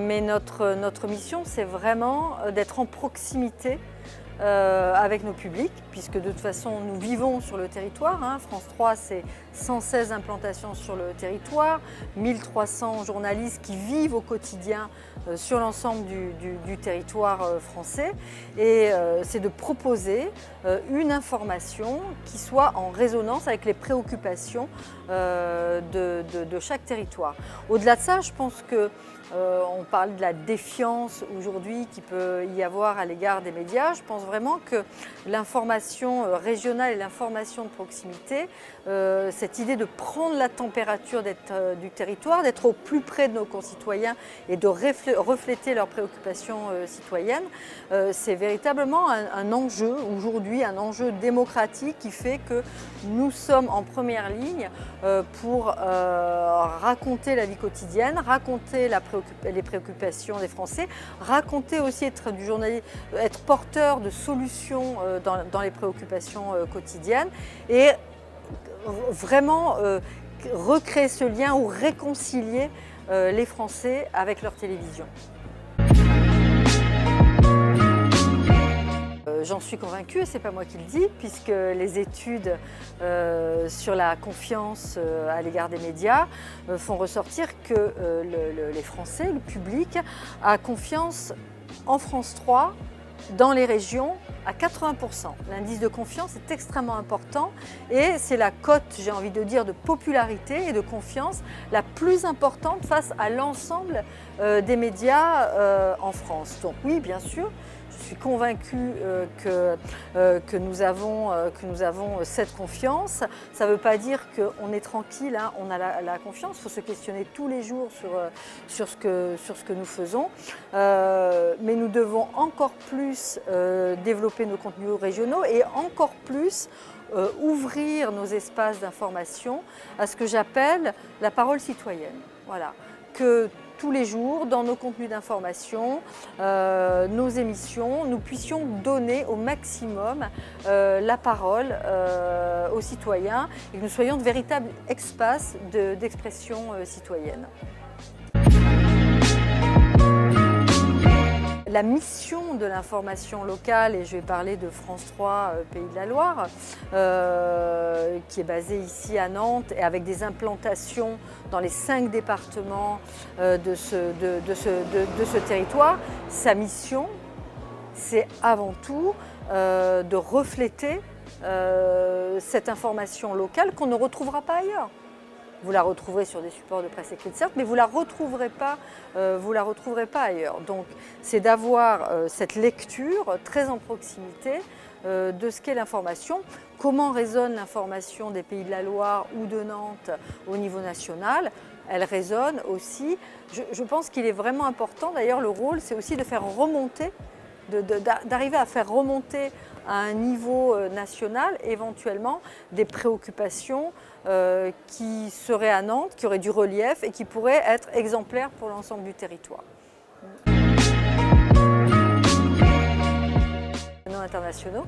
Mais notre mission, c'est vraiment d'être en proximité avec nos publics, puisque de toute façon, nous vivons sur le territoire. France 3, c'est 116 implantations sur le territoire, 1300 journalistes qui vivent au quotidien sur l'ensemble du territoire français. Et c'est de proposer une information qui soit en résonance avec les préoccupations de chaque territoire. Au-delà de ça, je pense que on parle de la défiance aujourd'hui qu'il peut y avoir à l'égard des médias. Je pense vraiment que l'information régionale et l'information de proximité, cette idée de prendre la température du territoire, d'être au plus près de nos concitoyens et de refléter leurs préoccupations citoyennes, c'est véritablement un enjeu aujourd'hui, un enjeu démocratique qui fait que nous sommes en première ligne pour raconter la vie quotidienne, raconter les préoccupations des Français, raconter aussi être porteur de solutions dans les préoccupations quotidiennes et vraiment recréer ce lien ou réconcilier les Français avec leur télévision. J'en suis convaincue, et ce n'est pas moi qui le dis, puisque les études sur la confiance à l'égard des médias font ressortir que les Français, le public, a confiance en France 3 dans les régions à 80%. L'indice de confiance est extrêmement important et c'est la cote, j'ai envie de dire, de popularité et de confiance la plus importante face à l'ensemble des médias en France. Donc oui, bien sûr, je suis convaincue que nous avons cette confiance. Ça ne veut pas dire qu'on est tranquille, on a la confiance. Il faut se questionner tous les jours sur ce que nous faisons. Mais nous devons encore plus développer nos contenus régionaux et encore plus ouvrir nos espaces d'information à ce que j'appelle la parole citoyenne. Voilà. Que tous les jours, dans nos contenus d'information, nos émissions, nous puissions donner au maximum la parole aux citoyens et que nous soyons de véritables espaces d'expression citoyenne. La mission de l'information locale, et je vais parler de France 3 Pays de la Loire, qui est basée ici à Nantes et avec des implantations dans les 5 départements de ce territoire, sa mission, c'est avant tout de refléter cette information locale qu'on ne retrouvera pas ailleurs. Vous la retrouverez sur des supports de presse écrite, certes, mais vous ne la retrouverez pas ailleurs. Donc, c'est d'avoir cette lecture très en proximité de ce qu'est l'information, comment résonne l'information des Pays de la Loire ou de Nantes au niveau national. Elle résonne aussi. Je pense qu'il est vraiment important, d'ailleurs, le rôle, c'est aussi de faire remonter, d'arriver à faire remonter à un niveau national, éventuellement, des préoccupations qui seraient à Nantes, qui auraient du relief et qui pourraient être exemplaires pour l'ensemble du territoire. Non internationaux.